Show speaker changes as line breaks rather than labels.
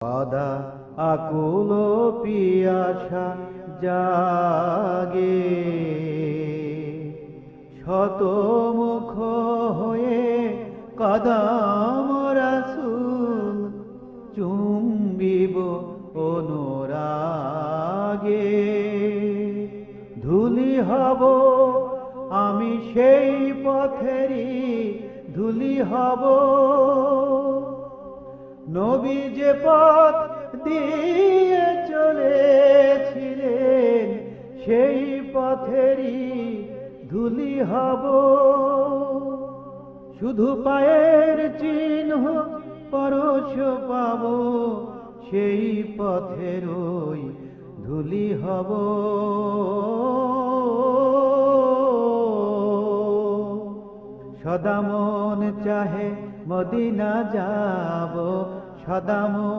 বাদা আকুল পিয়াসা জাগে, শতমুখ হয়ে কদম রাসূল চুম্বিব অনুরাগে। ধুলি হব আমি সেই পথেরই, ধুলি হব নবী যে পথ দিয়ে চলেছিলেন, সেই পথেরই ধুলি হব। শুধু পায়ের চিহ্ন পরশ পাব, সেই পথেরই ধুলি হব। সদা মন চাহে মদিনা যাব, সদা মন